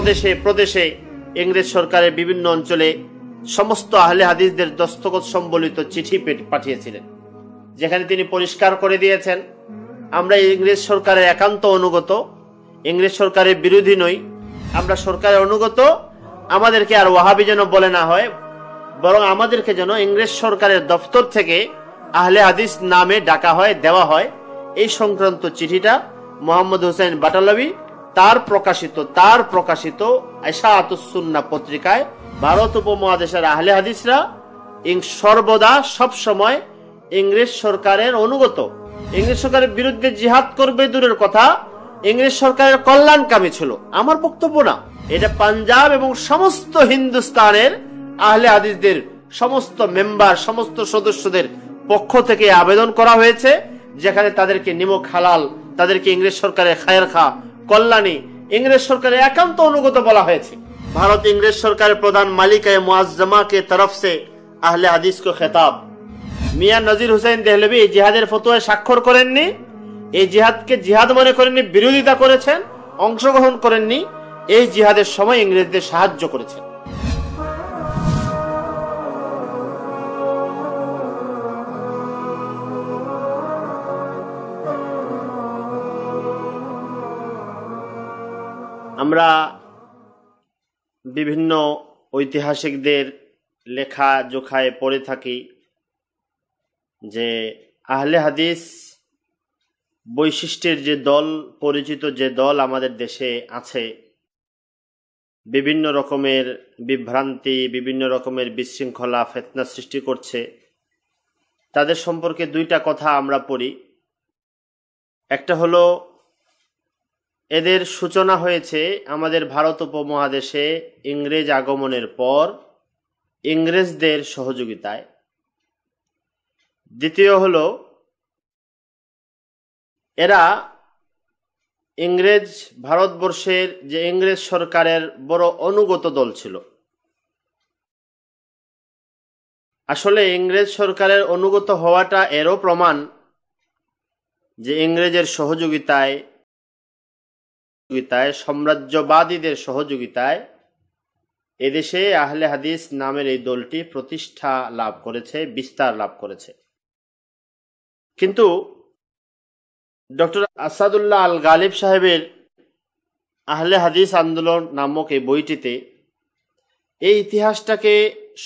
প্রদেশে প্রদেশে ইংরেজ সরকারের বিভিন্ন অঞ্চলে সমস্ত আহলে হাদিসদের দস্তখত সম্বলিত চিঠি পাঠিয়েছিলেন, যেখানে তিনি পরিষ্কার করে দিয়েছেন, আমরা ইংরেজ সরকারের একান্ত অনুগত, ইংরেজ সরকারের বিরোধী নই, আমরা সরকারের অনুগত। আমাদেরকে আর ওয়াহাবি যেন বলে না হয়, বরং আমাদেরকে যেন ইংরেজ সরকারের দপ্তর থেকে আহলে হাদিস নামে ডাকা হয়, দেওয়া হয়। এই সংক্রান্ত চিঠিটা মোহাম্মদ হুসাইন বাটালভি তার প্রকাশিত ইশাআতুস সুন্নাহ পত্রিকায় ভারত উপমহাদেশের আহলে হাদিসরা সর্বদা সব সময় ইংরেজ সরকারের অনুগত, ইংরেজ সরকারের বিরুদ্ধে জিহাদ করবে দূরের কথা, ইংরেজ সরকারের কল্যাণকামী ছিল। আমার বক্তব্য না, এটা পাঞ্জাব এবং সমস্ত হিন্দুস্তানের আহলে হাদিসদের সমস্ত মেম্বার, সমস্ত সদস্যদের পক্ষ থেকে আবেদন করা হয়েছে, যেখানে তাদেরকে নিমক হালাল, তাদেরকে ইংরেজ সরকারের খায়ের খা, কল্যাণী, ইংরেজ সরকারের একান্ত অনুগত বলা হয়েছে। भारत इंग्रेज सरकार प्रधान मालिक है मुआज्जमा के तरफ से आहले हदीस को खिताब। मियां नजीर हुसैन देहलवी जिहाদের ফতোয়ায় স্বাক্ষর করেননি, এই জিহাদকে জিহাদ মনে করেননি, বিরোধিতা করেছেন, অংশগ্রহণ করেননি। এই জিহাদের সময় ইংরেজদের সাহায্য করেছেন। আমরা বিভিন্ন ঐতিহাসিকদের লেখা জোখায় পড়ে থাকি যে আহলে হাদিস বৈশিষ্ট্যের যে দল, পরিচিত যে দল আমাদের দেশে আছে, বিভিন্ন রকমের বিভ্রান্তি, বিভিন্ন রকমের বিশৃঙ্খলা, ফিতনা সৃষ্টি করছে, তাদের সম্পর্কে দুইটা কথা আমরা পড়ি। একটা হলো এদের সূচনা হয়েছে আমাদের ভারত উপমহাদেশে ইংরেজ আগমনের পর ইংরেজদের সহযোগিতায়। দ্বিতীয় হলো এরা ইংরেজ ভারতবর্ষের যে ইংরেজ সরকারের বড় অনুগত দল ছিল। আসলে ইংরেজ সরকারের অনুগত হওয়াটা এরও প্রমাণ যে ইংরেজের সহযোগিতায়, সাম্রাজ্যবাদীদের সহযোগিতায় এদেশে আহলে হাদিস নামের এই দলটি প্রতিষ্ঠা লাভ করেছে, বিস্তার লাভ করেছে। কিন্তু ডক্টর আসাদুল্লাহ আল গালিব সাহেবের আহলে হাদিস আন্দোলন নামক এই বইটিতে এই ইতিহাসটাকে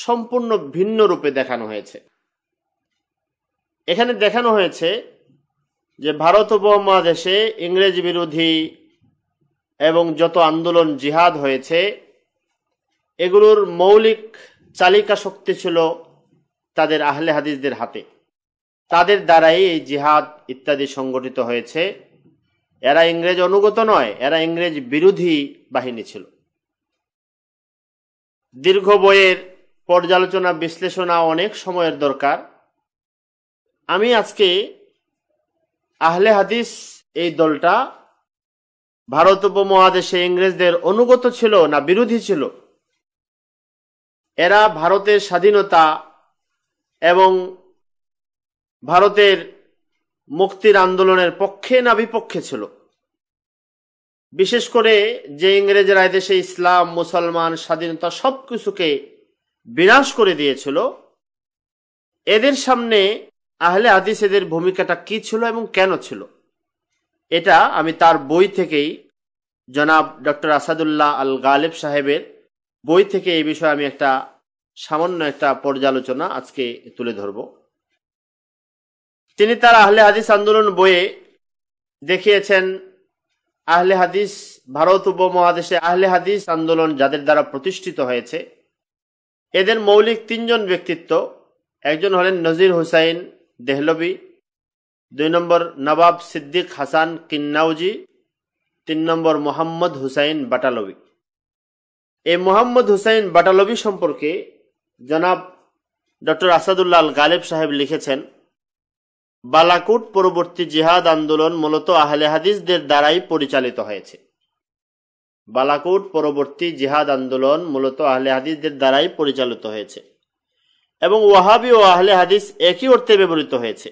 সম্পূর্ণ ভিন্ন রূপে দেখানো হয়েছে। এখানে দেখানো হয়েছে যে ভারত উপমহাদেশে ইংরেজ বিরোধী এবং যত আন্দোলন জিহাদ হয়েছে এগুলোর মৌলিক চালিকা শক্তি ছিল তাদের আহলে হাদিসদের হাতে। তাদের দ্বারাই এই জিহাদ ইত্যাদি সংগঠিত হয়েছে। এরা ইংরেজ অনুগত নয়, এরা ইংরেজ বিরোধী বাহিনী ছিল। দীর্ঘ বইয়ের পর্যালোচনা, বিশ্লেষণা অনেক সময়ের দরকার। আমি আজকে আহলে হাদিস এই দলটা ভারত উপমহাদেশে ইংরেজদের অনুগত ছিল না বিরোধী ছিল, এরা ভারতের স্বাধীনতা এবং ভারতের মুক্তির আন্দোলনের পক্ষে না বিপক্ষে ছিল, বিশেষ করে যে ইংরেজরা এদেশে ইসলাম, মুসলমান, স্বাধীনতা সবকিছুকে বিনাশ করে দিয়েছিল, এদের সামনে আহলে হাদিস এদের ভূমিকাটা কি ছিল এবং কেন ছিল, এটা আমি তার বই থেকেই, জনাব ডক্টর আসাদুল্লাহ আল গালিব সাহেবের বই থেকে এই বিষয়ে আমি সামান্য একটা পর্যালোচনা আজকে তুলে ধরব। তিনি তার আহলে হাদিস আন্দোলন বইয়ে দেখিয়েছেন আহলে হাদিস, ভারত উপমহাদেশে আহলে হাদিস আন্দোলন যাদের দ্বারা প্রতিষ্ঠিত হয়েছে এদের মৌলিক তিনজন ব্যক্তিত্ব। একজন হলেন নজির হুসাইন দেহলভি, 2 নম্বর নবাব সিদ্দিক হাসান কিন্নাউজি, 3 নম্বর মোহাম্মদ হুসাইন বাটালভি। এই মোহাম্মদ হুসাইন বাটালভি সম্পর্কে জনাব ডক্টর আসাদুল্লাহ আল গালিব সাহেব লিখেছেন, বালাকোট পরবর্তী জিহাদ আন্দোলন মূলত আহলে হাদিসদের দ্বারাই পরিচালিত হয়েছে। বালাকোট পরবর্তী জিহাদ আন্দোলন মূলত আহলে হাদিসদের দ্বারাই পরিচালিত হয়েছে এবং ওয়াহাবি ও আহলে হাদিস একই অর্থে ব্যবহৃত হয়েছে।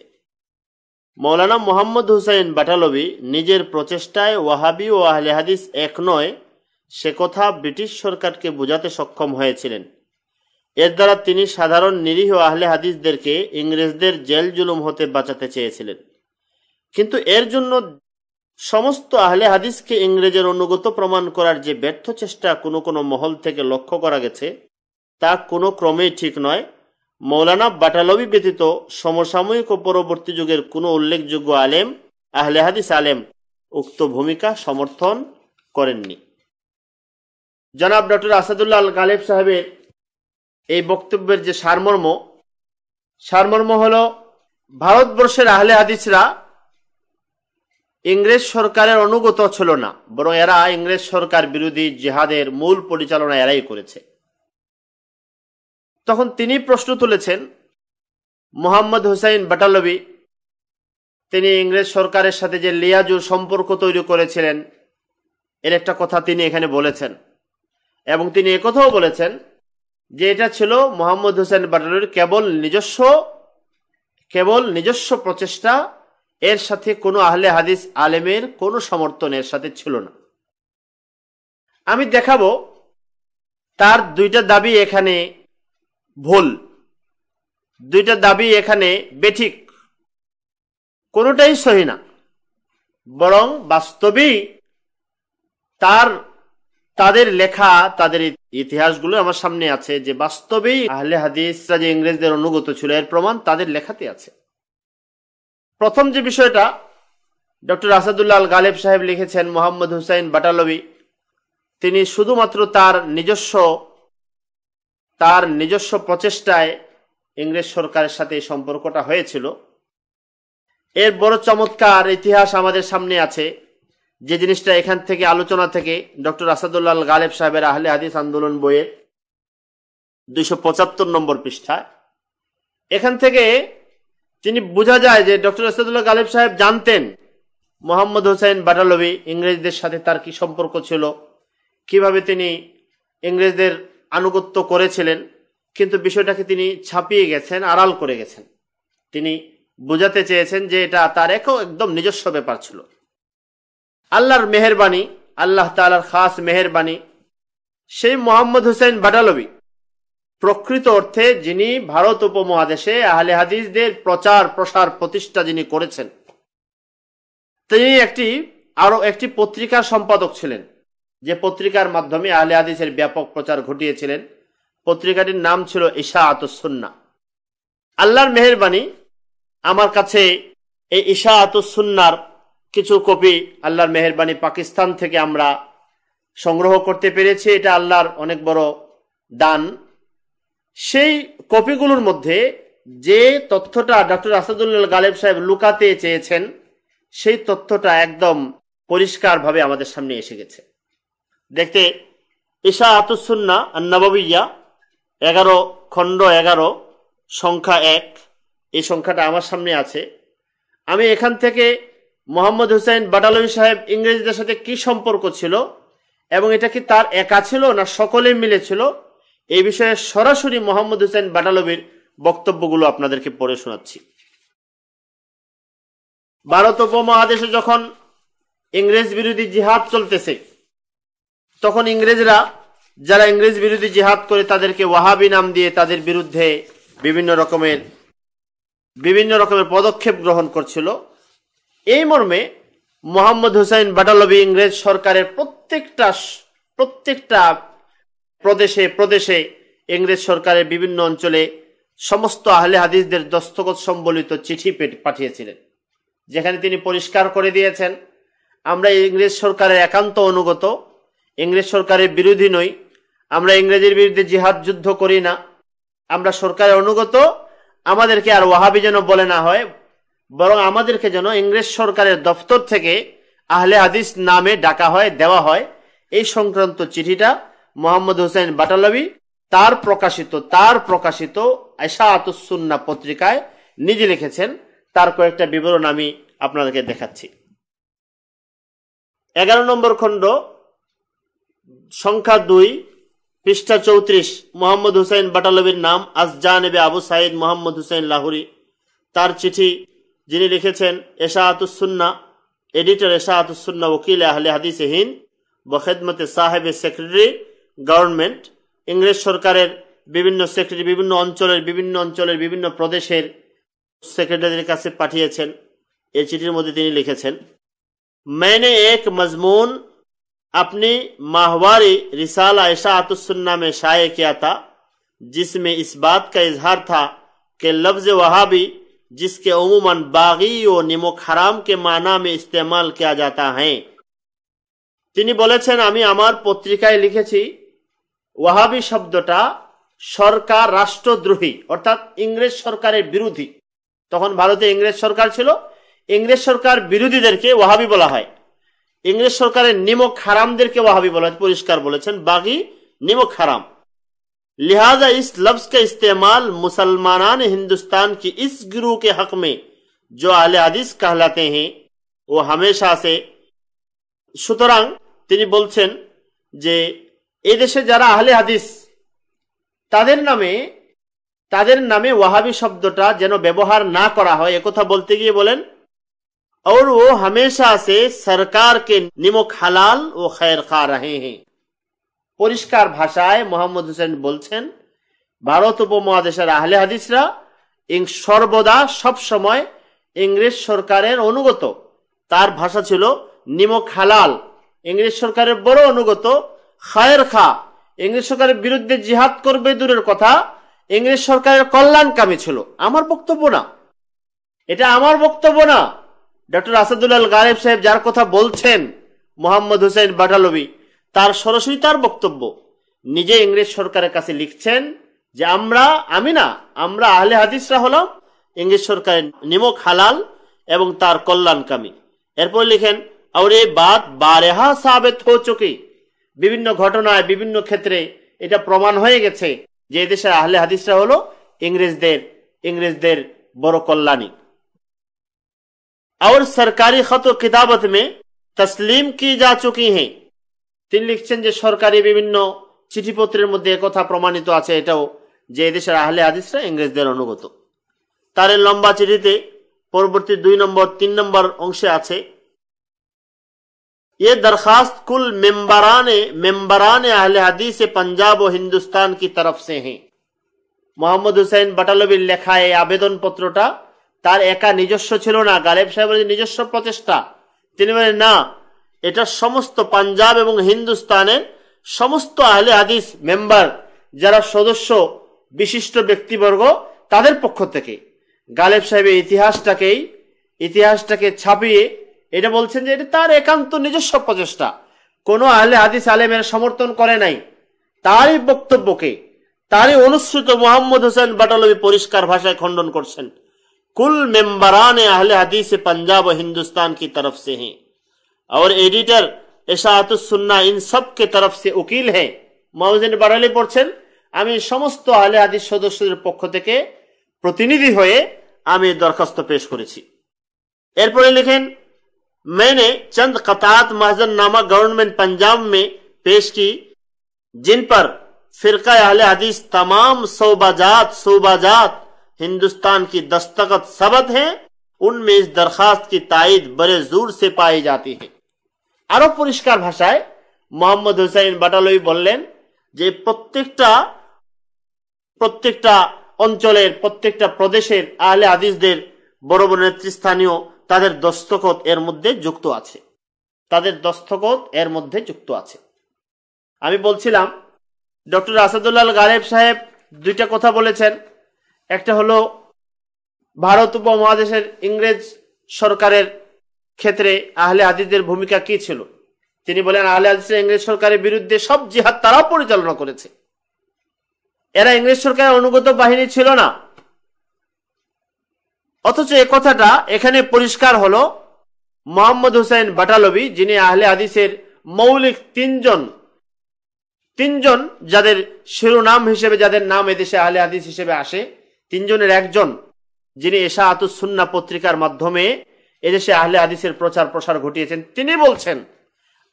মৌলানা মোহাম্মদ হুসাইন বাটালভি নিজের প্রচেষ্টায় ওয়াহাবি ও আহলে হাদিস এক নয় সে কথা ব্রিটিশ সরকারকে বোঝাতে সক্ষম হয়েছিলেন। এর দ্বারা তিনি সাধারণ নিরীহ আহলে হাদিসদেরকে ইংরেজদের জেল জুলুম হতে বাঁচাতে চেয়েছিলেন। কিন্তু এর জন্য সমস্ত আহলে হাদিসকে ইংরেজের অনুগত প্রমাণ করার যে ব্যর্থ চেষ্টা কোনো কোনো মহল থেকে লক্ষ্য করা গেছে, তা কোনো ক্রমেই ঠিক নয়। মৌলানা বাটালবি ব্যতীত সমসাময়িক ও পরবর্তী যুগের কোনো উল্লেখযোগ্য আলেম, আহলে হাদিস আলেম উক্ত ভূমিকা সমর্থন করেননি। জনাব ডক্টর আসাদুল্লাহ আল গালেব সাহেবের এই বক্তব্যের যে সারমর্ম হল, ভারতবর্ষের আহলে হাদিসরা ইংরেজ সরকারের অনুগত ছিল না, বরং এরা ইংরেজ সরকার বিরোধী জিহাদের মূল পরিচালনা এরাই করেছে। তখন তিনি প্রশ্ন তুলেছেন, মোহাম্মদ হুসাইন বাটালবি তিনি ইংরেজ সরকারের সাথে যে লিয়াজুর সম্পর্ক তৈরি করেছিলেন, এর একটা কথা তিনি এখানে বলেছেন। এবং তিনি একথাও বলেছেন যে এটা ছিল মোহাম্মদ হুসাইন বাটালবির কেবল নিজস্ব প্রচেষ্টা, এর সাথে কোনো আহলে হাদিস আলেমের কোনো সমর্থন এর সাথে ছিল না। আমি দেখাবো তার দুইটা দাবি এখানে ভুল, দুইটা দাবি এখানে বেঠিক, কোনোটাই সহি না। বরং বাস্তবেই তাদের লেখা, তাদের ইতিহাসগুলো আমার সামনে আছে, যে বাস্তবেই আহলে হাদিসরা যে ইংরেজদের অনুগত ছিল এর প্রমাণ তাদের লেখাতে আছে। প্রথম যে বিষয়টা ডক্টর আসাদুল্লাহ আল গালেব সাহেব লিখেছেন, মোহাম্মদ হুসাইন বাটালবি তিনি শুধুমাত্র তার নিজস্ব প্রচেষ্টায় ইংরেজ সরকারের সাথে এই সম্পর্কটা হয়েছিল। এর বড় চমৎকার ইতিহাস আমাদের সামনে আছে, যে জিনিসটা এখান থেকে আলোচনা থেকে ডক্টর আসাদুল্লাহ আল গালেব সাহেবের আহলে হাদিস আন্দোলন বইয়ের 275 নম্বর পৃষ্ঠায়, এখান থেকে তিনি বোঝা যায় যে ডক্টর আসাদুল্লাহ গালেব সাহেব জানতেন মোহাম্মদ হুসাইন বাটালবি ইংরেজদের সাথে তার কি সম্পর্ক ছিল, কিভাবে তিনি ইংরেজদের আনুগত্য করেছিলেন, কিন্তু বিষয়টাকে তিনি ছাপিয়ে গেছেন, আড়াল করে গেছেন। তিনি বোঝাতে চেয়েছেন যে এটা তার একদম নিজস্ব ব্যাপার ছিল। আল্লাহর মেহেরবানি, আল্লাহ তাআলার খাস মেহেরবানি, সেই মোহাম্মদ হুসাইন বাটালবি প্রকৃত অর্থে যিনি ভারত উপমহাদেশে আহলে হাদিসদের প্রচার প্রসার প্রতিষ্ঠা যিনি করেছেন, তিনি একটি পত্রিকার সম্পাদক ছিলেন, যে পত্রিকার মাধ্যমে আহলে হাদিসের ব্যাপক প্রচার ঘটিয়েছিলেন। পত্রিকাটির নাম ছিল ইশাআতুস সুন্নাহ। আল্লাহর মেহেরবানি, আমার কাছে এই ইশাআতুস সুন্নাহর কিছু কপি আল্লাহর মেহেরবানি পাকিস্তান থেকে আমরা সংগ্রহ করতে পেরেছি, এটা আল্লাহর অনেক বড় দান। সেই কপিগুলোর মধ্যে যে তথ্যটা ডক্টর আসাদুল্লাহ গালেব সাহেব লুকাতে চেয়েছেন, সেই তথ্যটা একদম পরিষ্কারভাবে আমাদের সামনে এসে গেছে। দেখতে ইশাআতুস সুন্নাহ আন-নববিয়্যা 11 খণ্ড 11 সংখ্যা 1, এই সংখ্যাটা আমার সামনে আছে। আমি এখান থেকে মোহাম্মদ হুসাইন বাটালবি সাহেব ইংরেজদের সাথে কি সম্পর্ক ছিল এবং এটা কি তার একা ছিল না সকলে মিলে ছিল, এই বিষয়ে সরাসরি মোহাম্মদ হুসাইন বাটালবির বক্তব্যগুলো আপনাদেরকে পড়ে শোনাচ্ছি। ভারত উপমহাদেশে যখন ইংরেজ বিরোধী জিহাদ চলতেছে, তখন ইংরেজরা যারা ইংরেজ বিরোধী জিহাদ করে তাদেরকে ওয়াহাবি নাম দিয়ে তাদের বিরুদ্ধে বিভিন্ন রকমের পদক্ষেপ গ্রহণ করছিল। এই মর্মে মোহাম্মদ হুসাইন বাটালবি ইংরেজ সরকারের প্রত্যেকটা প্রদেশে ইংরেজ সরকারের বিভিন্ন অঞ্চলে সমস্ত আহলে হাদিসদের দস্তখত সম্বলিত চিঠি পাঠিয়েছিলেন, যেখানে তিনি পরিষ্কার করে দিয়েছেন, আমরা ইংরেজ সরকারের একান্ত অনুগত, ইংরেজ সরকারের বিরোধী নই, আমরা ইংরেজের বিরুদ্ধে জিহাদ যুদ্ধ করি না, আমরা সরকারের অনুগত, আমাদেরকে আর ওয়াহাবি যেন বলে না হয়, বরং আমাদেরকে যেন ইংরেজ সরকারের দপ্তর থেকে আহলে হাদিস নামে ডাকা হয়, দেওয়া হয়। এই সংক্রান্ত চিঠিটা মোহাম্মদ হুসাইন বাটালবি তার প্রকাশিত ইশাআতুস সুন্নাহ পত্রিকায় নিজে লিখেছেন। তার কয়েকটা বিবরণ আমি আপনাদেরকে দেখাচ্ছি। 11 নম্বর খণ্ড সংখ্যা 2 পৃষ্ঠা 34, মোহাম্মদ হুসাইন বাটালবির নাম আসজানেবে আবু সাইদ মোহাম্মদ হুসাইন লাহোরি। তার চিঠি যিনি লিখেছেন ইশাআতুস সুন্নাহ, এডিটর ইশাআতুস সুন্নাহ, ওকিল আহলে হাদিস হিন্দ, বখিদমতে সাহেবে সেক্রেটারি গভর্নমেন্ট, ইংরেজ সরকারের বিভিন্ন সেক্রেটারি বিভিন্ন অঞ্চলের বিভিন্ন প্রদেশের সেক্রেটারির কাছে পাঠিয়েছেন। এই চিঠির মধ্যে তিনি লিখেছেন, मैंने एक मजमून अपनी माहवारी रिसाला इशाअतुस सुन्ना में शाये किया था, जिसमें इस बात का इजहार था कि लफ्ज वहाबी, जिसके उमूमन बागी और निमुक हराम के माना में इस्तेमाल किया जाता है। তিনি বলেছেন, আমি আমার পত্রিকায় লিখেছি ওয়াহাবি শব্দটা সরকার রাষ্ট্রদ্রোহী অর্থাৎ ইংরেজ সরকারের বিরোধী। তখন ভারতে ইংরেজ সরকার ছিল, ইংরেজ সরকার বিরোধীদেরকে ওয়াহাবি বলা হয়, इंग्रेज सरकार निमक हरामदेर के वहाबी बोला, परिष्कार बोलेছেন बागी निमक हराम। लिहाजा इस लफ्ज का इस्तेमाल मुसलमान हिंदुस्तान की इस गिरोह के हक में जो आहले हदीस कहलाते हैं वो हमेशा से, সুতরাং তিনি বলছেন যে এই দেশে যারা আহলে হাদিস তাদের নামে ওয়াহাবি শব্দটা যেন ব্যবহার না করা হয়, একথা বলতে গিয়ে বলেন, और वो हमेशा से सरकार के निमक हलाल व खैर खा रहे हैं। পরিষ্কার ভাষায় মোহাম্মদ হোসেন বলছেন, ভারত উপমহাদেশের আহলে হাদিসরা সর্বদা সব সময় ইংরেজ সরকারের অনুগত। তার ভাষা ছিল নিমক হালাল, ইংরেজ সরকারের বড় অনুগত, খায়ের খা, ইংরেজ সরকারের বিরুদ্ধে জিহাদ করবে দূরের কথা, ইংরেজ সরকারের কল্যাণকামী ছিল। আমার বক্তব্য না, এটা আমার বক্তব্য না। ডক্টর আসাদুল্লাহ গালেব সাহেব যার কথা বলছেন মোহাম্মদ হোসেন বাটালবি, তার সরাসরি তার বক্তব্য। নিজে ইংরেজ সরকারের কাছে লিখছেন যে আমরা আহলে হাদিসরা হলাম ইংরেজ সরকারের নিমক হালাল এবং তার কল্যাণকামী। এরপর লিখেন, और ये बात बारहा साबित हो चुकी, বিভিন্ন ঘটনায় বিভিন্ন ক্ষেত্রে এটা প্রমাণ হয়ে গেছে যে দেশের আহলে হাদিসরা হলো ইংরেজদের বড় কল্যাণী। और सरकारी खत व किताबत में तस्लीम की जा चुकी हैं। তিনি লিখছেন যে সরকারি বিভিন্ন চিঠিপত্রের মধ্যে একথা প্রমাণিত আছে এটাও যে দেশের আহলে হাদিসরা ইংরেজদের অনুগত। তার লম্বা চিঠিতে পরবর্তী 2 নম্বর 3 নম্বর অংশে আছে, ये दरखास्त कुल मेंबरान अहले हदीस पंजाब और हिंदुस्तान की तरफ से हैं। মোহাম্মদ হোসেন বাটালবির লেখা এই আবেদন পত্রটা তার একা নিজস্ব ছিল না, গালেব সাহেবের নিজস্ব প্রচেষ্টা। তিনি বলেন না, এটা সমস্ত পাঞ্জাব এবং হিন্দুস্তানের সমস্ত আহলে হাদিস মেম্বার যারা সদস্য বিশিষ্ট ব্যক্তিবর্গ তাদের পক্ষ থেকে। গালেব সাহেবের ইতিহাসটাকে ছাপিয়ে এটা বলছেন যে এটা তার একান্ত নিজস্ব প্রচেষ্টা, কোন আহলে হাদিস আলেমের সমর্থন করে নাই। তারই বক্তব্যকে, তারই অনুসৃত মোহাম্মদ হোসেন বাটালবি পরিষ্কার ভাষায় খণ্ডন করছেন। कुल मेंबरान अहले हदीस पंजाब और हिंदुस्तान की तरफ से हैं और एडिटर इशाअतुस सुन्ना इन सब के तरफ से वकील है। मोहम्मद बाटाली পড়ছেন, আমি সমস্ত আহলে হাদিস সদস্যদের পক্ষ থেকে প্রতিনিধি হয়ে আমি দরখাস্ত পেশ করেছি। এরপরে লিখেন, मैंने चंद कतात महजरनामा गवर्नमेंट पंजाब में पेश की, जिन पर फिरका अहले हदीस तमाम सूबाजात हिंदुस्तान की दस्तखत सबत है, उनमें इस दरखास्त की तायद बड़े जोर से पाई जाती है। আরো পরিষ্কার ভাষায় মোহাম্মদ হোসেন বাটালবি বললেন যে প্রত্যেকটা অঞ্চলের প্রত্যেকটা প্রদেশের আহলে হাদিসদের বড় বড় নেতৃস্থানীয় তাদের দস্তখত এর মধ্যে যুক্ত আছে। আমি বলছিলাম ডক্টর আসাদুল্লাহ গালেব সাহেব দুইটা কথা বলেছেন। একটা হলো ভারত উপমহাদেশের ইংরেজ সরকারের ক্ষেত্রে আহলে হাদিসদের ভূমিকা কি ছিল। তিনি বলেন, আহলে হাদিসরা ইংরেজ সরকারের বিরুদ্ধে সব জিহাদ তারা পরিচালনা করেছে, এরা ইংরেজ সরকারের অনুগত বাহিনী ছিল না। অথচ এই কথাটা এখানে পরিষ্কার হলো মোহাম্মদ হোসেন বাটালবি, যিনি আহলে হাদিসের মৌলিক তিনজন যাদের শিরোনাম হিসেবে, যাদের নাম এদেশে আহলে হাদিস হিসেবে আসে, তিনজনের একজন, যিনি ইশাআতুস সুন্নাহ পত্রিকার মাধ্যমে এদেশে আহলে হাদিসের প্রচার প্রসার ঘটিয়েছেন। তিনি বলছেন,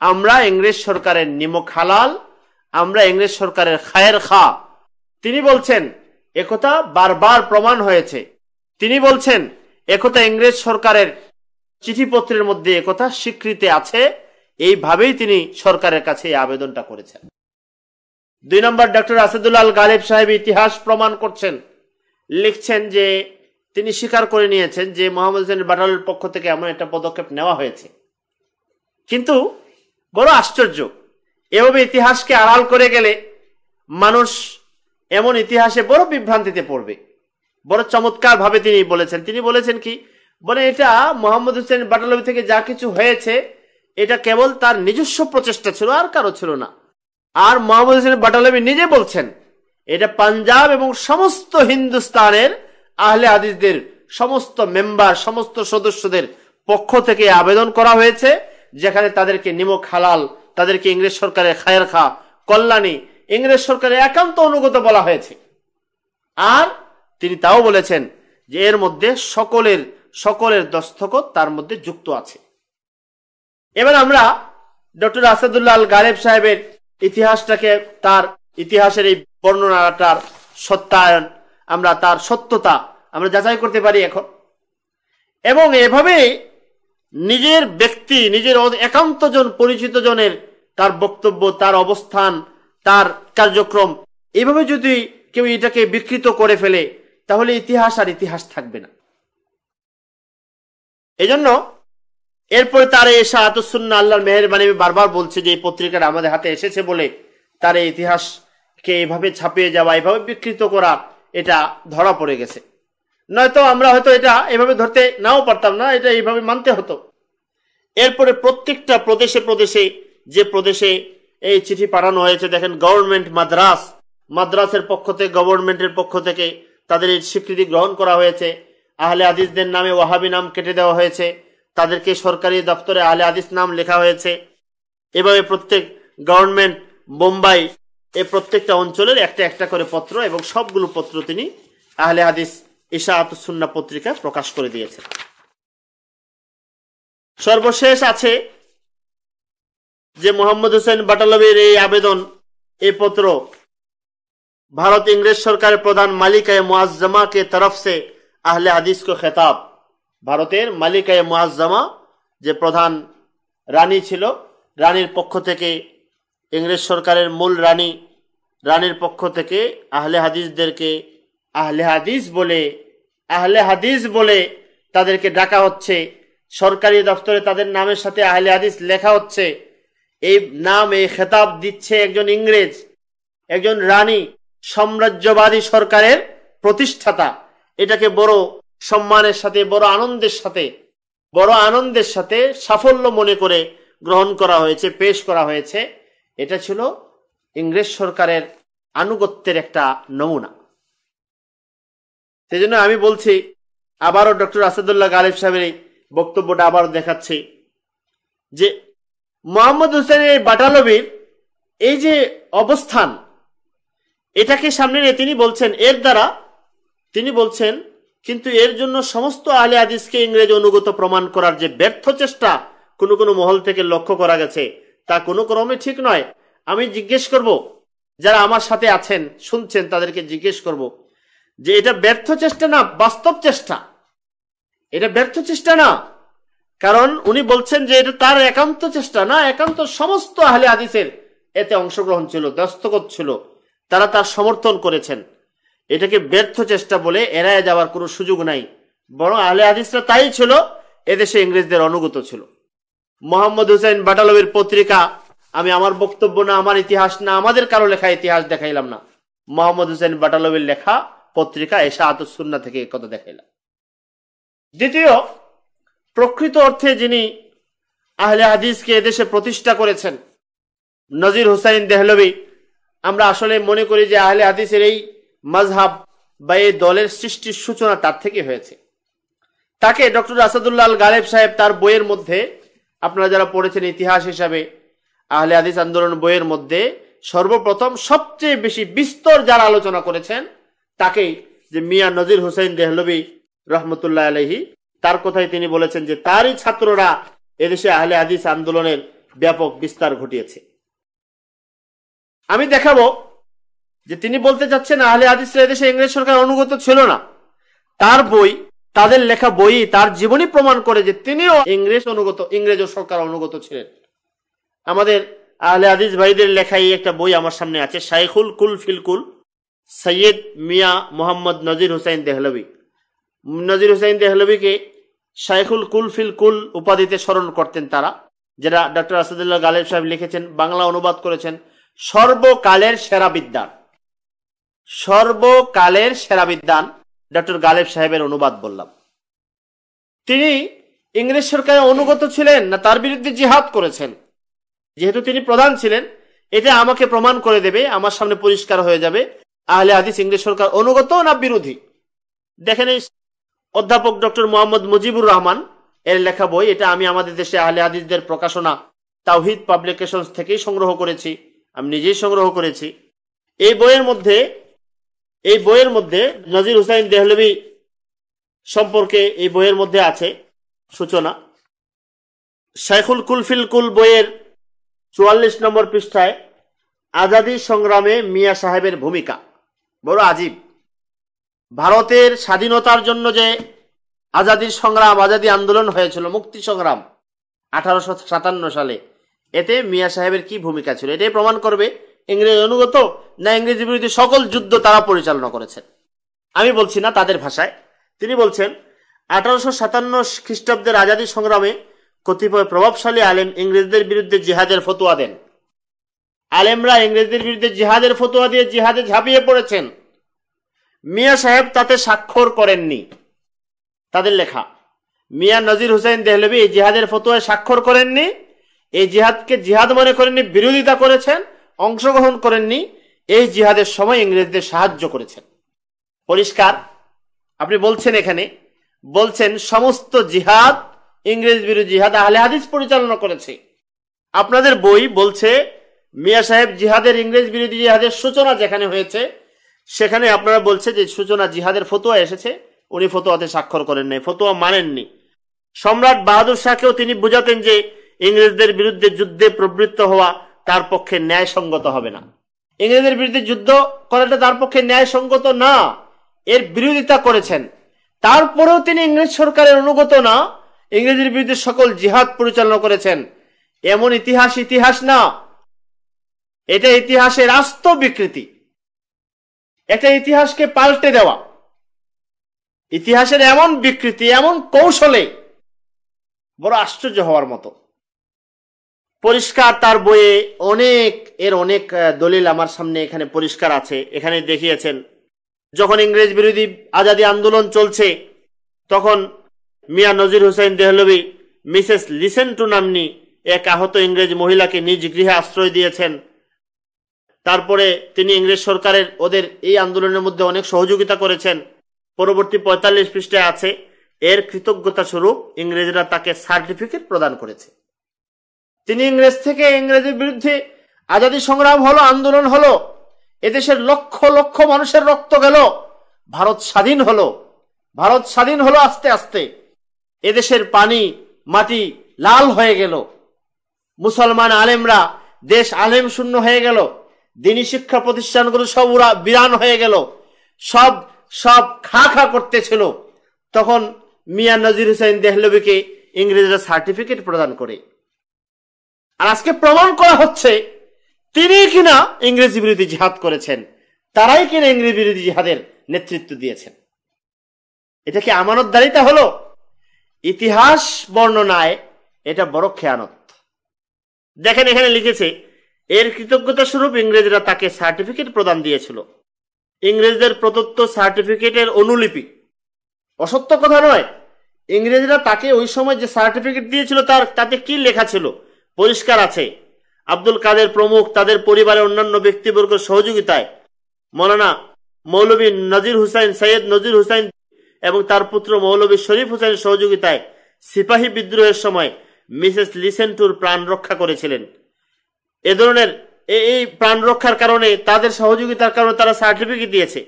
আমরা ইংরেজ সরকারের নিমক হালাল, আমরা ইংরেজ সরকারের খায়ের খা। তিনি বলছেন একথা বারবার প্রমাণ হয়েছে। তিনি বলছেন একথা ইংরেজ সরকারের চিঠিপত্রের মধ্যে একথা স্বীকৃতি আছে, এইভাবেই তিনি সরকারের কাছে এই আবেদনটা করেছেন। 2 নম্বর, ডক্টর আসাদুল্লাহ আল গালেব সাহেব ইতিহাস প্রমাণ করছেন, লিখছেন যে তিনি স্বীকার করে নিয়েছেন যে মোহাম্মদ হোসেন বাটালের পক্ষ থেকে এমন একটা পদক্ষেপ নেওয়া হয়েছে। কিন্তু বড় আশ্চর্য, এভাবে ইতিহাসকে আড়াল করে গেলে মানুষ এমন ইতিহাসে বড় বিভ্রান্তিতে পড়বে। বড় চমৎকার ভাবে তিনি বলেছেন কি, বলে এটা মোহাম্মদ হোসেন বাটালবি থেকে যা কিছু হয়েছে এটা কেবল তার নিজস্ব প্রচেষ্টা ছিল, আর কারো ছিল না। আর মোহাম্মদ হোসেন বাটালবি নিজে বলছেন এটা পাঞ্জাব এবং সমস্ত হিন্দুস্তানের আহলে হাদিসদের সমস্ত মেম্বার, সমস্ত সদস্যদের পক্ষ থেকে আবেদন করা হয়েছে, যেখানে তাদেরকে নিমক হালাল, তাদেরকে ইংরেজ সরকারের খায়ের খা, কল্যাণী, ইংরেজ সরকারের একান্ত অনুগত বলা হয়েছে। আর তিনি তাও বলেছেন যে এর মধ্যে সকলের দস্তখত তার মধ্যে যুক্ত আছে। এবার আমরা ডক্টর আসাদুল্লাহ আল গালেব সাহেবের ইতিহাসটাকে, তার ইতিহাসের এই বর্ণনাটার সত্যায়ন, আমরা তার সত্যতা আমরা যাচাই করতে পারি এখন। এবং এভাবে নিজের ব্যক্তি, নিজের একান্ত জন, পরিচিত জনের তার বক্তব্য, তার অবস্থান, তার কার্যক্রম, এইভাবে যদি কেউ এটাকে বিকৃত করে ফেলে তাহলে ইতিহাস আর ইতিহাস থাকবে না। এজন্য এরপরে তার এই শাহাদাতুস সুন্নাহ, আল্লাহর মেহেরবানি, বারবার বলছে যে এই পত্রিকাটা আমাদের হাতে এসেছে বলে তার এই ইতিহাসকে এভাবে ছাপিয়ে যাওয়া, এভাবে বিকৃত করা, এটা ধরা পড়ে গেছে। নয়তো আমরা হয়তো এটা এভাবে ধরতে নাও পারতাম না, এটা এইভাবে মানতে হতো। এরপরে প্রত্যেকটা প্রদেশে যে প্রদেশে এই চিঠি পাঠানো হয়েছে, দেখেন গভর্নমেন্ট মাদ্রাসের পক্ষ থেকে, গভর্নমেন্টের পক্ষ থেকে তাদের এই স্বীকৃতি গ্রহণ করা হয়েছে। আহলে হাদিসদের নামে ওয়াহাবি নাম কেটে দেওয়া হয়েছে, তাদেরকে সরকারি দপ্তরে আহলে হাদিস নাম লেখা হয়েছে। এভাবে প্রত্যেক গভর্নমেন্ট, বোম্বাই, এই প্রত্যেকটা অঞ্চলের একটা একটা করে পত্র, এবং সবগুলো পত্র তিনি আহলে হাদিস ইশাআতুস সুন্নাহ পত্রিকায় প্রকাশ করে দিয়েছেন। সর্বশেষ আছে যে মোহাম্মদ হোসেন বাটালবির এই আবেদন, এই পত্র भारत इंग्रेज सरकार प्रधान मालिकाए मुआज्जमा के तरफ से अहले हदीस को खिताब। भारतेर मालिकाए मुआज्जमा जे प्रधान रानी छिलो, रानीर पक्ष थेके इंग्रेज सरकारेर मूल रानीर पक्ष थेके आहले हादिसदेरके आहले हादिस बोले तादेरके डाका होच्छे। सरकारी दफ्तरे तादेर नामेर साथे आहले हादिस लेखा होच्छे। এই নাম, এই খেতাব দিচ্ছে একজন ইংরেজ, একজন রানী, সাম্রাজ্যবাদী সরকারের প্রতিষ্ঠাতা। এটাকে বড় সম্মানের সাথে, বড় আনন্দের সাথে সাফল্য মনে করে গ্রহণ করা হয়েছে, পেশ করা হয়েছে। এটা ছিল ইংরেজ সরকারের আনুগত্যের একটা নমুনা। সেজন্য আমি বলছি, আবারও ডক্টর আসাদুল্লাহ গালিব সাহেবের বক্তব্যটা আবার দেখাচ্ছি যে মোহাম্মদ হোসেনের বাটালবির এই যে অবস্থান, এটাকে সামনে নিয়ে তিনি বলছেন, এর দ্বারা তিনি বলছেন, কিন্তু এর জন্য সমস্ত আহলে হাদিসকে ইংরেজ অনুগত প্রমাণ করার যে ব্যর্থ চেষ্টা কোনো কোনো মহল থেকে লক্ষ্য করা গেছে, তা কোনো ক্রমে ঠিক নয়। আমি জিজ্ঞেস করব, যারা আমার সাথে আছেন, শুনছেন, তাদেরকে জিজ্ঞেস করব যে এটা ব্যর্থ চেষ্টা না বাস্তব চেষ্টা? এটা ব্যর্থ চেষ্টা না, কারণ উনি বলছেন যে এটা তার একান্ত চেষ্টা না, একান্ত সমস্ত আহলে হাদিসের এতে অংশগ্রহণ ছিল, দস্তখত ছিল, তারা তার সমর্থন করেছেন। এটাকে ব্যর্থ চেষ্টা বলে এড়ায় যাওয়ার কোনো সুযোগ নাই, বরং আহলে হাদিসরা তাই ছিল, এদেশে ইংরেজদের অনুগত ছিল। মোহাম্মদ হোসেন বাটালবির পত্রিকা, আমি আমার বক্তব্য না, আমার ইতিহাস না, আমাদের কারো লেখা ইতিহাস দেখাইলাম না, মোহাম্মদ হোসেন বাটালবির লেখা পত্রিকা ইশাআতুস সুন্নাহ থেকে এই কথা দেখাইলাম। দ্বিতীয়, প্রকৃত অর্থে যিনি আহলে হাদিসকে এদেশে প্রতিষ্ঠা করেছেন, নজির হুসাইন দেহলভী। আমরা আসলে মনে করি যে আহলে হাদিসের এই মাযহাব বা এই দলের সৃষ্টির সূচনা তার থেকে হয়েছে। তাকে ডক্টর আসাদুল্লাহ আল গালেব সাহেব তার বইয়ের মধ্যে, আপনারা যারা পড়েছেন ইতিহাস হিসাবে আহলে হাদিস আন্দোলন বইয়ের মধ্যে সর্বপ্রথম সবচেয়ে বেশি বিস্তর যারা আলোচনা করেছেন তাকেই, যে মিয়া নজির হুসাইন দেহলভী রহমতুল্লাহ আলাইহি, তার কথাই তিনি বলেছেন যে তারই ছাত্ররা এদেশে আহলে হাদিস আন্দোলনের ব্যাপক বিস্তার ঘটিয়েছে। আমি দেখাবো যে তিনি বলতে চাচ্ছেন আহলে হাদিসরা এদেশে ইংরেজ সরকার অনুগত ছিল না। তার বই, তাদের লেখা বই, তার জীবনী প্রমাণ করে যে তিনিও ইংরেজ সরকার অনুগত ছিলেন। আমাদের আহলে হাদিস ভাইদের লেখা এই একটা বই আমার সামনে আছে, শাইখুল কুল ফিল কুল, সৈয়দ মিয়া মোহাম্মদ নজির হুসাইন দেহলভি। নজির হুসাইন দেহলভিকে শাইখুল কুল ফিল কুল উপাধিতে স্মরণ করতেন তারা, যেটা ডক্টর আসাদুল্লাহ গালেব সাহেব লিখেছেন, বাংলা অনুবাদ করেছেন। সর্বকালের সেরা বিদ্যান, সর্বকালের সেরা বিদ্যান ডক্টর গালেব সাহেবের অনুবাদ বললাম। তিনি ইংরেজ সরকারের অনুগত ছিলেন না তার বিরুদ্ধে জিহাদ করেছেন? যেহেতু তিনি প্রধান ছিলেন, এটা আমাকে প্রমাণ করে দেবে, আমার সামনে পরিষ্কার হয়ে যাবে আহলে হাদিস ইংরেজ সরকার অনুগত না বিরোধী। দেখেন এই অধ্যাপক ডক্টর মোহাম্মদ মুজিবুর রহমান এর লেখা বই, এটা আমি আমাদের দেশে আহলে হাদিসদের প্রকাশনা তাওহিদ পাবলিকেশনস থেকেই সংগ্রহ করেছি, আমি নিজেই সংগ্রহ করেছি। এই বইয়ের মধ্যে নজির হুসাইন দেহলভি সম্পর্কে এই বইয়ের মধ্যে আছে সূচনা। শাইখুল কুলফিল কুল বইয়ের 44 নম্বর পৃষ্ঠায় আজাদী সংগ্রামে মিয়া সাহেবের ভূমিকা বড় আজীব। ভারতের স্বাধীনতার জন্য যে আজাদীর সংগ্রাম, আজাদী আন্দোলন হয়েছিল, মুক্তি সংগ্রাম 1857 সালে, এতে মিয়া সাহেবের কি ভূমিকা ছিল এটাই প্রমাণ করবে ইংরেজ অনুগত না ইংরেজি বিরোধী সকল যুদ্ধ তারা পরিচালনা করেছেন। আমি বলছি না, তাদের ভাষায় তিনি বলছেন, 1857 খ্রিস্টাব্দের আজাদী সংগ্রামে কতিপয় প্রভাবশালী আলেম ইংরেজদের বিরুদ্ধে জিহাদের ফতোয়া দেন। আলেমরা ইংরেজদের বিরুদ্ধে জিহাদের ফতোয়া দিয়ে জিহাদে ঝাঁপিয়ে পড়েছেন। মিয়া সাহেব তাতে স্বাক্ষর করেননি। তাদের লেখা, মিয়া নজির হুসাইন দেহলভি এই জিহাদের ফতোয়ায় স্বাক্ষর করেননি, এই জিহাদকে জিহাদ মনে করেননি, বিরোধিতা করেছেন, অংশগ্রহণ করেননি। এই জিহাদের সময় ইংরেজদের সাহায্য করেছেন। পরিষ্কার আপনি বলছেন, এখানে বলছেন সমস্ত জিহাদ ইংরেজ বিরোধী জিহাদ আহলে হাদিস পরিচালনা করেছে। আপনাদের বই বলছে মিয়া সাহেব জিহাদের, ইংরেজ বিরোধী জিহাদের সূচনা যেখানে হয়েছে সেখানে আপনারা বলছে যে সূচনা জিহাদের ফতোয়া এসেছে, উনি ফতোয়াতে স্বাক্ষর করেন নাই, ফতোয়া মানেননি। সম্রাট বাহাদুর শাহকেও তিনি বুঝাতেন যে ইংরেজদের বিরুদ্ধে যুদ্ধে প্রবৃত্ত হওয়া তার পক্ষে ন্যায়সঙ্গত হবে না। ইংরেজদের বিরুদ্ধে যুদ্ধ করাটা তার পক্ষে ন্যায়সঙ্গত না, এর বিরোধিতা করেছেন। তারপরেও তিনি ইংরেজ সরকারের অনুগত না, ইংরেজের বিরুদ্ধে সকল জিহাদ পরিচালনা করেছেন। এমন ইতিহাস না, এটা ইতিহাসের আস্ত বিকৃতি, একটা ইতিহাসকে পাল্টে দেওয়া, ইতিহাসের এমন বিকৃতি, এমন কৌশলে বড় আশ্চর্য হওয়ার মতো। পরিষ্কার তার বইয়ে অনেক দলিল আমার সামনে এখানে পরিষ্কার আছে। এখানে দেখিয়েছেন যখন ইংরেজ বিরোধী আজাদী আন্দোলন চলছে তখন মিয়া নজির হুসাইন দেহলভি মিসেস লিসেন্টু নাম্নী এক আহত ইংরেজ মহিলাকে নিজ গৃহে আশ্রয় দিয়েছেন। তারপরে তিনি ইংরেজ সরকারের ওদের এই আন্দোলনের মধ্যে অনেক সহযোগিতা করেছেন। পরবর্তী 45 পৃষ্ঠায় আছে, এর কৃতজ্ঞতা স্বরূপ ইংরেজরা তাকে সার্টিফিকেট প্রদান করেছে। তিনি ইংরেজের বিরুদ্ধে আজাদী সংগ্রাম হলো, আন্দোলন হলো, এদেশের লক্ষ লক্ষ মানুষের রক্ত গেল, ভারত স্বাধীন হলো আস্তে আস্তে, এদেশের পানি মাটি লাল হয়ে গেল, মুসলমান আলেমরা, দেশ আলেম শূন্য হয়ে গেল, দিনী শিক্ষা প্রতিষ্ঠানগুলো সব বিরান হয়ে গেল, সব খা করতেছিল। তখন মিয়া নজির হুসাইন দেহলভিকে ইংরেজরা সার্টিফিকেট প্রদান করে। আর আজকে প্রমাণ করা হচ্ছে তিনি কিনা ইংরেজি বিরোধী জিহাদ করেছেন, তারাই কিনা ইংরেজি বিরোধী জিহাদের নেতৃত্ব দিয়েছেন। এটা কি আমানতদারিতা হলো? ইতিহাস বর্ণনায় এটা বড় খেয়ানত। দেখেন এখানে লিখেছে, এর কৃতজ্ঞতা স্বরূপ ইংরেজরা তাকে সার্টিফিকেট প্রদান দিয়েছিল। ইংরেজদের প্রদত্ত সার্টিফিকেটের অনুলিপি, অসত্য কথা নয়। ইংরেজরা তাকে ওই সময় যে সার্টিফিকেট দিয়েছিল তাতে কি লেখা ছিল পরিষ্কার আছে। আব্দুল কাদের প্রমুখ তাদের পরিবারের অন্যান্য ব্যক্তিবর্গের সহযোগিতায় মৌলানা মৌলভী নজির হুসাইন, সৈয়দ নজির হুসাইন এবং তার পুত্র মৌলভী শরীফ হুসাইন সহযোগিতায় সিপাহী বিদ্রোহের সময় মিসেস লিসেন্টুর প্রাণ রক্ষা করেছিলেন। এ ধরনের এই প্রাণ রক্ষার কারণে, তাদের সহযোগিতার কারণে তারা সার্টিফিকেট দিয়েছে।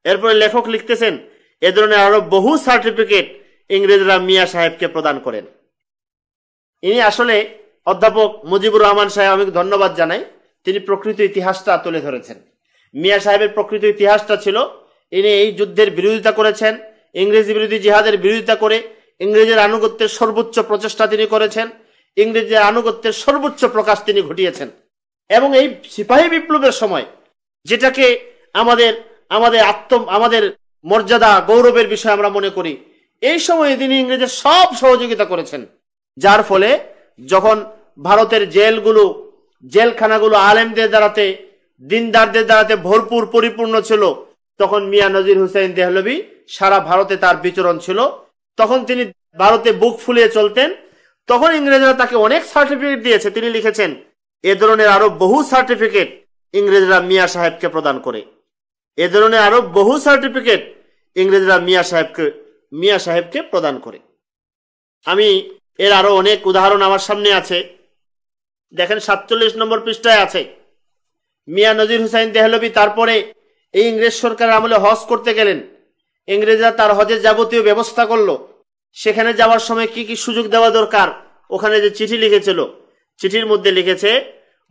এরপরে লেখক লিখতেছেন, এ ধরনের আরো বহু সার্টিফিকেট ইংরেজরা মিয়া সাহেবকে প্রদান করেন। ইনি আসলে অধ্যাপক মুজিবুর রহমান সাহেব, আমি ধন্যবাদ জানাই, তিনি প্রকৃত ইতিহাসটা তুলে ধরেছেন। মিয়া সাহেবের প্রকৃত ইতিহাসটা ছিল, ইনি এই যুদ্ধের বিরোধিতা করেছেন, ইংরেজি বিরোধী জিহাদের বিরোধিতা করে ইংরেজের আনুগত্যের সর্বোচ্চ প্রচেষ্টা তিনি করেছেন। ইংরেজের আনুগত্যের সর্বোচ্চ প্রকাশ তিনি ঘটিয়েছেন। এবং এই সিপাহী বিপ্লবের সময়, যেটাকে আমাদের আমাদের আমাদের মর্যাদা গৌরবের বিষয় আমরা মনে করি, এই সময়ে তিনি ইংরেজের সব সহযোগিতা করেছেন। যার ফলে যখন ভারতের জেলখানাগুলো আলেমদের দ্বারাতে, দিনদারদের দ্বারাতে ভরপুর পরিপূর্ণ ছিল, তখন মিয়া নজির হুসাইন দেহলভী সারা ভারতে তার বিচরণ ছিল। তখন তিনি ভারতে বুক ফুলিয়ে চলতেন। তখন ইংরেজরা তাকে অনেক সার্টিফিকেট দিয়েছে। তিনি লিখেছেন, এ ধরনের আরো বহু সার্টিফিকেট ইংরেজরা মিয়া সাহেবকে প্রদান করে। এ ধরনের আরো বহু সার্টিফিকেট ইংরেজরা মিয়া সাহেবকে প্রদান করে। আমি এর আরো অনেক উদাহরণ আমার সামনে আছে। দেখেন 47 নম্বর পৃষ্ঠায় আছে, মিয়া নজির হুসাইন দেহলভী তারপরে এই ইংরেজ সরকারের আমলে হজ করতে গেলেন। ইংরেজরা তার হজের যাবতীয় ব্যবস্থা করলো। সেখানে যাওয়ার সময় কি কি সুযোগ দেওয়া দরকার, ওখানে যে চিঠি লিখেছিল, চিঠির মধ্যে লিখেছে,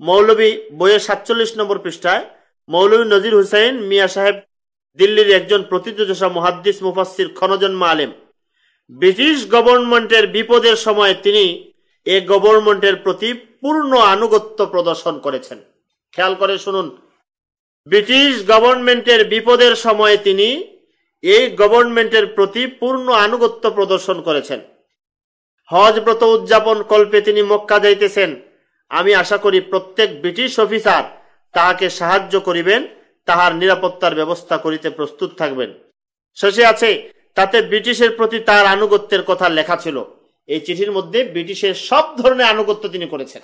মৌলভী বইয়ের 47 নম্বর পৃষ্ঠায়, মৌলভী নজির হুসাইন মিয়া সাহেব দিল্লির একজন প্রথিতযশা মুহাদ্দিস, মুফাসসির, ক্ষণজন্ম আলেম। ব্রিটিশ গভর্নমেন্টের বিপদের সময় তিনি এই গভর্নমেন্টের প্রতি পূর্ণ আনুগত্য প্রদর্শন করেছেন। খেয়াল করে শুনুন, ব্রিটিশ গভর্নমেন্টের বিপদের সময় তিনি এই গভর্নমেন্টের প্রতি পূর্ণ আনুগত্য প্রদর্শন করেছেন। হজ ব্রত উদযাপন কল্পে তিনি মক্কা যাইতেছেন। আমি আশা করি প্রত্যেক ব্রিটিশ অফিসার তাহাকে সাহায্য করিবেন, তাহার নিরাপত্তার ব্যবস্থা করিতে প্রস্তুত থাকবেন। শেষে আছে, তাতে ব্রিটিশের প্রতি তার আনুগত্যের কথা লেখা ছিল। এই চিঠির মধ্যে ব্রিটিশের সব ধরনের আনুগত্য তিনি করেছেন।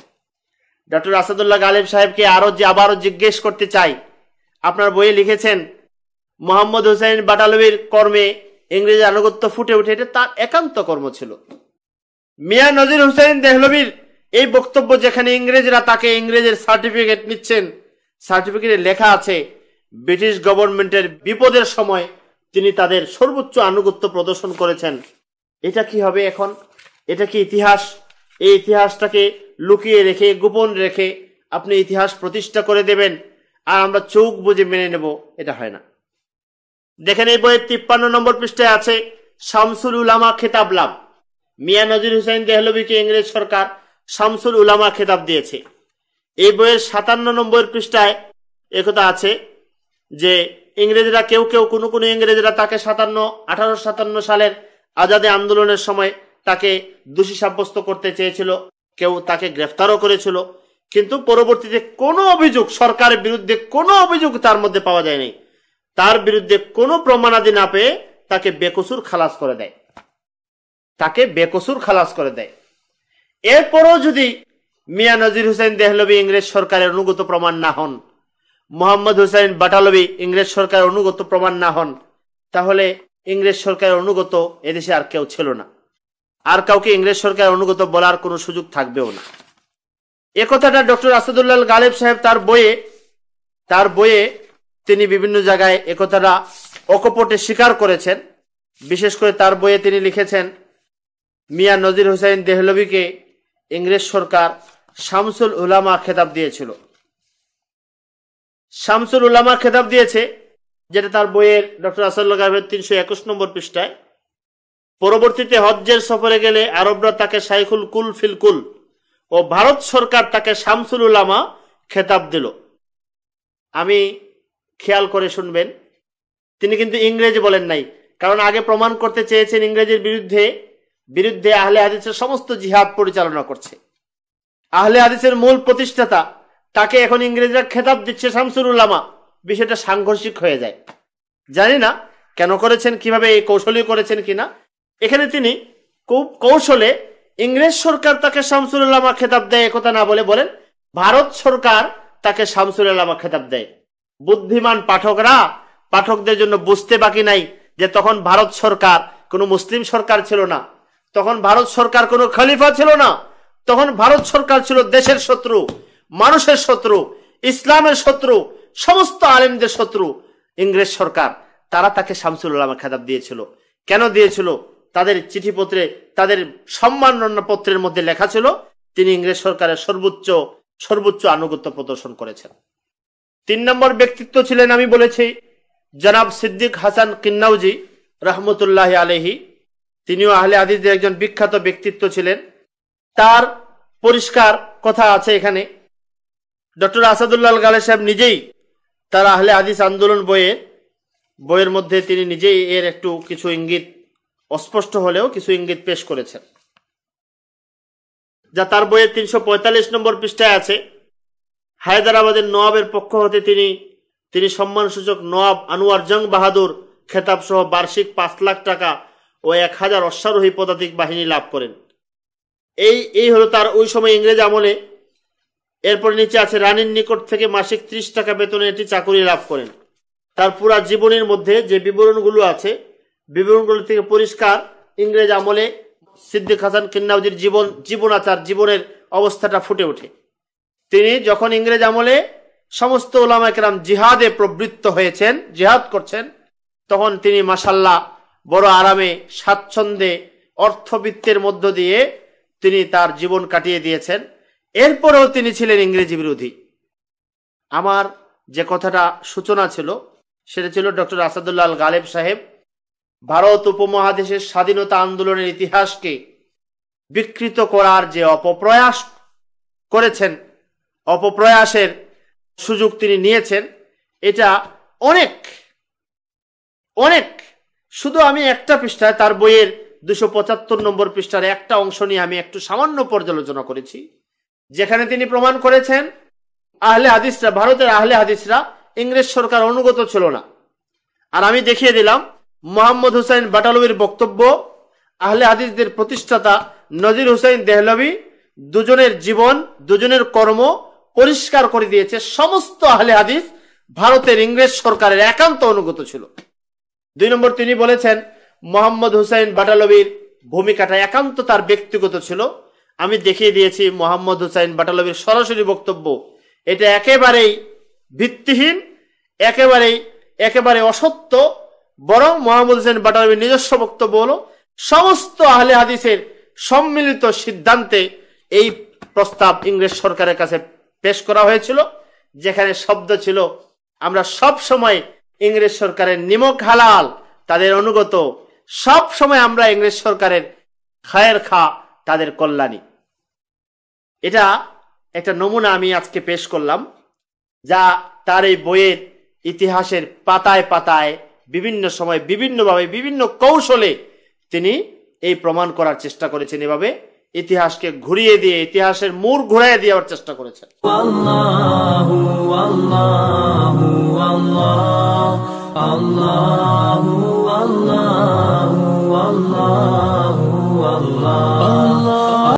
ডক্টর আসাদুল্লাহ গালিব সাহেবকে আবারও জিজ্ঞেস করতে চাই, আপনার বইয়ে লিখেছেন মোহাম্মদ হুসাইন বাটালভির কর্মে ইংরেজি আনুগত্য ফুটে উঠে, এটা তার একান্ত কর্ম ছিল। মিয়া নজির হুসাইন দেহলভীর এই বক্তব্য, যেখানে ইংরেজরা তাকে ইংরেজের সার্টিফিকেট নিচ্ছেন, সার্টিফিকেটে লেখা আছে ব্রিটিশ গভর্নমেন্টের বিপদের সময় তিনি তাদের সর্বোচ্চ আনুগত্য প্রদর্শন করেছেন। এটা কি হবে এখন? এটা কি ইতিহাস? এই ইতিহাসটাকে লুকিয়ে রেখে, গোপন রেখে আপনি ইতিহাস প্রতিষ্ঠা করে দেবেন আর আমরা চোখ বুজে মেনে নেব? এটা হয় না। দেখেন এই বইয়ের 53 নম্বর পৃষ্ঠায় আছে, শামসুল উলামা খেতাব লাভ। মিয়া নজির হুসাইন দেহলভীকে ইংরেজ সরকার শামসুল উলামা খেতাব দিয়েছে। এই বইয়ের 57 নম্বর পৃষ্ঠায় একথা আছে যে ইংরেজরা কোনো ইংরেজরা তাকে 1857 সালের আজাদী আন্দোলনের সময় তাকে দোষী সাব্যস্ত করতে চেয়েছিল, কেউ তাকে গ্রেফতারও করেছিল, কিন্তু পরবর্তীতে কোনো অভিযোগ, সরকারের বিরুদ্ধে কোনো অভিযোগ তার মধ্যে পাওয়া যায়নি। তার বিরুদ্ধে কোনো প্রমাণাদি না পেয়ে তাকে বেকসুর খালাস করে দেয়। এরপরও যদি মিয়া নজির হুসাইন দেহলভী ইংরেজ সরকারের অনুগত প্রমাণ না হন, মোহাম্মদ হুসাইন বাটালভী ইংরেজ সরকারের অনুগত প্রমাণ না হন, তাহলে ইংরেজ সরকারের অনুগত এদেশে আর কেউ ছিল না। আর কাউকে ইংরেজ সরকারের অনুগত বলার কোনো সুযোগ থাকবেও না। এ কথাটা ডক্টর আসাদুল্লাহ গালিব সাহেব তার বইয়ে তিনি বিভিন্ন জায়গায় একথাটা অকপটে স্বীকার করেছেন। বিশেষ করে তার বইয়ে তিনি লিখেছেন, মিয়া নজির হুসাইন দেহলভীকে ইংরেজ সরকার শামসুল উলামা খেতাব দিয়েছিল। শামসুল উলামা খেতাব দিয়েছে, যেটা তার বইয়ের ডক্টর আসাদুল্লাহ গালিবের 321 নম্বর পৃষ্ঠায়। পরবর্তীতে হজ্জের সফরে গেলে আরবরা তাকে শাইখুল কুল ফিল কুল ও ভারত সরকার তাকে শামসুল উলামা খেতাব দিল। আমি খেয়াল করে শুনবেন, তিনি কিন্তু ইংরেজি বলেন নাই, কারণ আগে প্রমাণ করতে চেয়েছেন ইংরেজের বিরুদ্ধে আহলে হাদিসের সমস্ত জিহাদ পরিচালনা করছে। আহলে হাদিসের মূল প্রতিষ্ঠাতা, তাকে এখন ইংরেজরা খেতাব দিচ্ছে শামসুল উলামা। বিষয়টা সাংঘর্ষিক হয়ে যায়। জানি না কেন করেছেন, কিভাবে এই কৌশলী করেছেন কিনা। এখানে তিনি খুব কৌশলে ইংরেজ সরকার তাকে শামসুল উলামা খেতাব দেয় একথা না বলে বলেন ভারত সরকার তাকে শামসুল উলামা খেতাব দেয়। বুদ্ধিমান পাঠকদের জন্য বুঝতে বাকি নাই যে তখন ভারত সরকার কোনো মুসলিম সরকার ছিল না, তখন ভারত সরকার কোনো খলিফা ছিল না, তখন ভারত সরকার ছিল দেশের শত্রু, মানুষের শত্রু, ইসলামের শত্রু, সমস্ত আলেমদের শত্রু ইংরেজ সরকার। তারা তাকে শামসুল উলামা খেতাব দিয়েছিল। কেন দিয়েছিল? তাদের চিঠিপত্রে, তাদের সম্মাননা পত্রের মধ্যে লেখা ছিল তিনি ইংরেজ সরকারের সর্বোচ্চ আনুগত্য প্রদর্শন করেছেন। 3 নম্বর ব্যক্তিত্ব ছিলেন, আমি বলেছি, জনাব সিদ্দিক হাসান কিন্নাউজি রহমতুল্লাহ আলাইহি। তিনিও আহলে হাদিসদের একজন বিখ্যাত ব্যক্তিত্ব ছিলেন। তার পরিষ্কার কথা আছে এখানে। ডক্টর আসাদুল্লাহ আল গালেব সাহেব নিজেই তার আহলে হাদিস আন্দোলন বইয়ের মধ্যে তিনি নিজেই এর একটু কিছু ইঙ্গিত, অস্পষ্ট হলেও কিছু ইঙ্গিত পেশ করেছেন, যা তার বইয়ের 345 নম্বর পৃষ্ঠায় আছে। হায়দ্রাবাদের নওয়াবের পক্ষ হতে তিনি সম্মানসূচক নওয়াব আনোয়ার জং বাহাদুর খেতাব সহ বার্ষিক 5 লাখ টাকা ও 1000 অশ্বারোহী পদাতিক বাহিনী লাভ করেন। এই হলো তার ওই সময় ইংরেজ আমলে। এরপর নিচে আছে রানীর নিকট থেকে মাসিক 30 টাকা বেতনে এটি চাকুরি লাভ করেন। তার পুরা জীবনের মধ্যে যে বিবরণগুলো আছে, বিবরণগুলো থেকে পরিষ্কার ইংরেজ আমলে সিদ্দিক হাসান কিন্নাউজির জীবনাচার, জীবনের অবস্থাটা ফুটে ওঠে। তিনি যখন ইংরেজ আমলে সমস্ত উলামা কেরাম জিহাদে প্রবৃত্ত হয়েছেন, জিহাদ করছেন, তখন তিনি মাশাআল্লাহ বড় আরামে, স্বাচ্ছন্দ্যে, অর্থবিত্তের মধ্য দিয়ে তিনি তার জীবন কাটিয়ে দিয়েছেন। এরপরেও তিনি ছিলেন ইংরেজি বিরোধী। আমার যে কথাটা সূচনা ছিল সেটা ছিল ডক্টর আসাদুল্লাহ আল গালেব সাহেব ভারত উপমহাদেশের স্বাধীনতা আন্দোলনের ইতিহাসকে বিকৃত করার যে অপপ্রয়াস করেছেন, অপপ্রয়াসের সুযোগ তিনি নিয়েছেন। এটা অনেক অনেক, শুধু আমি একটা পৃষ্ঠায়, তার বইয়ের 275 নম্বর পৃষ্ঠার একটা অংশ নিয়ে আমি একটু সামান্য পর্যালোচনা করেছি, যেখানে তিনি প্রমাণ করেছেন আহলে হাদিসরা, ভারতের আহলে হাদিসরা ইংরেজ সরকার অনুগত ছিল না। আর আমি দেখিয়ে দিলাম মোহাম্মদ হুসাইন বাটালভির বক্তব্য, আহলে হাদিসদের প্রতিষ্ঠাতা নজির হুসাইন দেহলভি, দুজনের জীবন, দুজনের কর্ম পরিষ্কার করে দিয়েছে সমস্ত আহলে হাদিস ভারতের ইংরেজ সরকারের একান্ত অনুগত ছিল। 2 নম্বর, তিনি বলেছেন মোহাম্মদ হুসাইন বাটালভির ভূমিকাটা একান্ত তার ব্যক্তিগত ছিল। আমি দেখিয়ে দিয়েছি মোহাম্মদ হুসাইন বাটালভির সরাসরি বক্তব্য এটা একেবারেই ভিত্তিহীন, একেবারে অসত্য। বরং মোহাম্মদ হুসাইন বাটালভির নিজস্ব বক্তব্য হলো সমস্ত আহলে হাদিসের সম্মিলিত সিদ্ধান্তে এই প্রস্তাব ইংরেজ সরকারের কাছে পেশ করা হয়েছিল, যেখানে শব্দ ছিল আমরা সব সময় ইংরেজ সরকারের নিমক হালাল, তাদের অনুগত, সব সময় আমরা ইংরেজ সরকারের খায়ের খা, তাদের কল্যাণী। এটা একটা নমুনা আমি আজকে পেশ করলাম, যা তার এই বইয়ের ইতিহাসের পাতায় পাতায় বিভিন্ন সময় বিভিন্নভাবে বিভিন্ন কৌশলে তিনি এই প্রমাণ করার চেষ্টা করেছেন। এভাবে ইতিহাসকে ঘুরিয়ে দিয়ে, ইতিহাসের মোড় ঘুরিয়ে দেওয়ার চেষ্টা করেছেন। আল্লাহু আল্লাহু আল্লাহ আল্লাহু আল্লাহু আল্লাহু আল্লাহ।